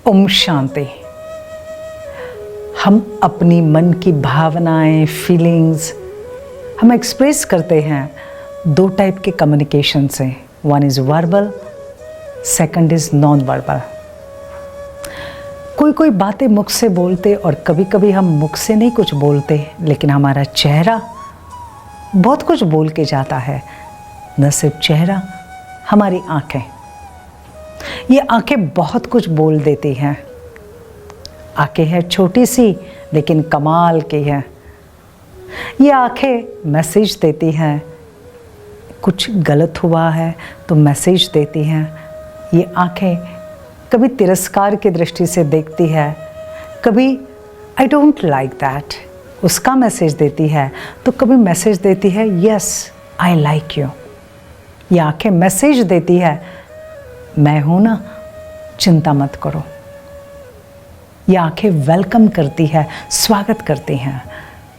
ओम शांति। हम अपनी मन की भावनाएं, फीलिंग्स हम एक्सप्रेस करते हैं दो टाइप के कम्युनिकेशन से। One is verbal, second is non verbal. कोई कोई बातें मुख से बोलते और कभी कभी हम मुख से नहीं कुछ बोलते, लेकिन हमारा चेहरा बहुत कुछ बोल के जाता है। न सिर्फ चेहरा, हमारी आँखें, ये आंखें बहुत कुछ बोल देती हैं। आंखें हैं छोटी सी लेकिन कमाल की है। ये आंखें मैसेज देती हैं, कुछ गलत हुआ है तो मैसेज देती हैं। ये आंखें कभी तिरस्कार की दृष्टि से देखती है, कभी आई डोंट लाइक दैट उसका मैसेज देती है, तो कभी मैसेज देती है यस आई लाइक यू। ये आंखें मैसेज देती है मैं हूं ना, चिंता मत करो। ये आंखें वेलकम करती है, स्वागत करती हैं।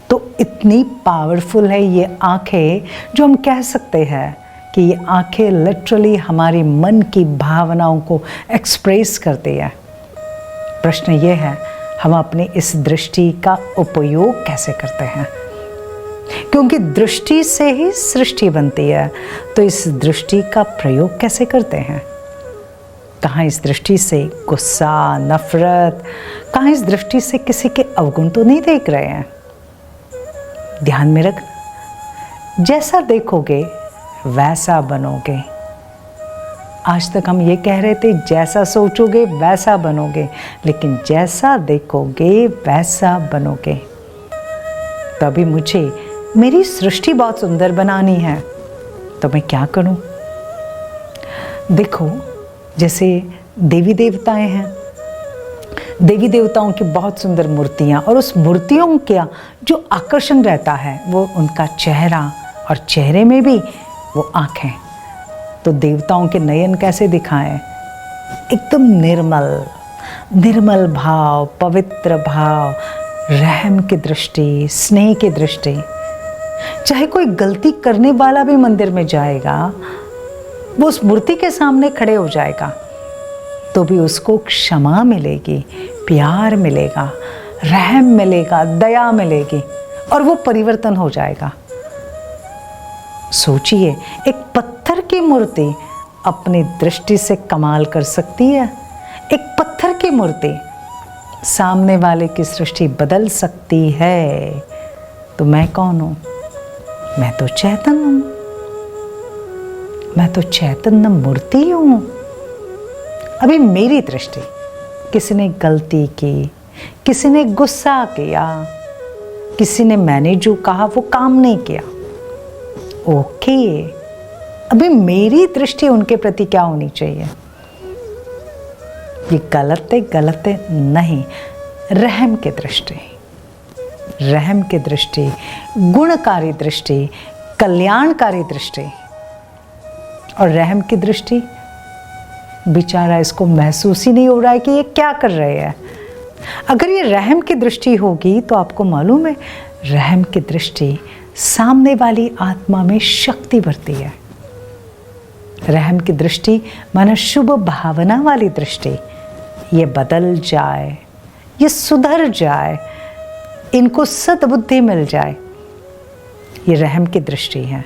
तो इतनी पावरफुल है ये आंखें, जो हम कह सकते हैं कि ये आंखें लिटरली हमारी मन की भावनाओं को एक्सप्रेस करती है। प्रश्न ये है, हम अपनी इस दृष्टि का उपयोग कैसे करते हैं? क्योंकि दृष्टि से ही सृष्टि बनती है, तो इस दृष्टि का प्रयोग कैसे करते हैं? कहाँ इस दृष्टि से गुस्सा, नफरत, कहाँ इस दृष्टि से किसी के अवगुण तो नहीं देख रहे हैं। ध्यान में रख, जैसा देखोगे वैसा बनोगे। आज तक हम ये कह रहे थे जैसा सोचोगे वैसा बनोगे, लेकिन जैसा देखोगे वैसा बनोगे। तभी मुझे मेरी सृष्टि बहुत सुंदर बनानी है, तो मैं क्या करूं? देखो, जैसे देवी देवताएं हैं, देवी देवताओं की बहुत सुंदर मूर्तियां, और उस मूर्तियों का जो आकर्षण रहता है वो उनका चेहरा, और चेहरे में भी वो आँखें। तो देवताओं के नयन कैसे दिखाएं? एकदम निर्मल, निर्मल भाव, पवित्र भाव, रहम की दृष्टि, स्नेह की दृष्टि। चाहे कोई गलती करने वाला भी मंदिर में जाएगा, वो उस मूर्ति के सामने खड़े हो जाएगा, तो भी उसको क्षमा मिलेगी, प्यार मिलेगा, रहम मिलेगा, दया मिलेगी, और वो परिवर्तन हो जाएगा। सोचिए, एक पत्थर की मूर्ति अपनी दृष्टि से कमाल कर सकती है। एक पत्थर की मूर्ति सामने वाले की सृष्टि बदल सकती है। तो मैं कौन हूं? मैं तो चैतन्य हूं, मैं तो चैतन्य मूर्ति हूं। अभी मेरी दृष्टि, किसी ने गलती की, किसी ने गुस्सा किया, किसी ने मैंने जो कहा वो काम नहीं किया, ओके, अभी मेरी दृष्टि उनके प्रति क्या होनी चाहिए? ये गलत है नहीं, रहम की दृष्टि, रहम की दृष्टि, गुणकारी दृष्टि, कल्याणकारी दृष्टि। और रहम की दृष्टि, बेचारा इसको महसूस ही नहीं हो रहा है कि ये क्या कर रहे हैं। अगर ये रहम की दृष्टि होगी तो आपको मालूम है, रहम की दृष्टि सामने वाली आत्मा में शक्ति भरती है। रहम की दृष्टि माना शुभ भावना वाली दृष्टि, ये बदल जाए, ये सुधर जाए, इनको सद्बुद्धि मिल जाए, ये रहम की दृष्टि है।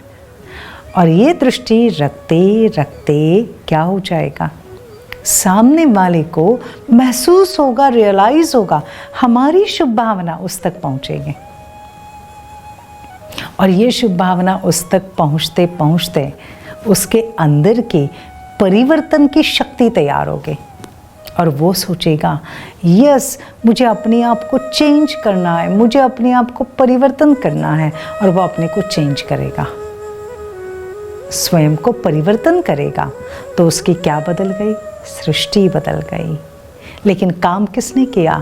और ये दृष्टि रखते रखते क्या हो जाएगा? सामने वाले को महसूस होगा, रियलाइज होगा, हमारी शुभ भावना उस तक पहुंचेगी। और ये शुभ भावना उस तक पहुंचते पहुंचते उसके अंदर की परिवर्तन की शक्ति तैयार होगी, और वो सोचेगा यस, मुझे अपने आप को चेंज करना है, मुझे अपने आप को परिवर्तन करना है, और वो अपने को चेंज करेगा, स्वयं को परिवर्तन करेगा। तो उसकी क्या बदल गई? सृष्टि बदल गई। लेकिन काम किसने किया?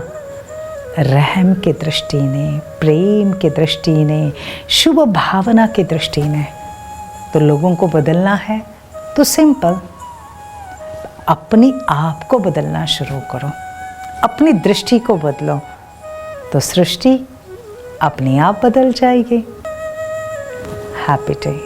रहम की दृष्टि ने, प्रेम की दृष्टि ने, शुभ भावना की दृष्टि ने। तो लोगों को बदलना है तो सिंपल, अपनी आप को बदलना शुरू करो, अपनी दृष्टि को बदलो, तो सृष्टि अपने आप बदल जाएगी। Happy day.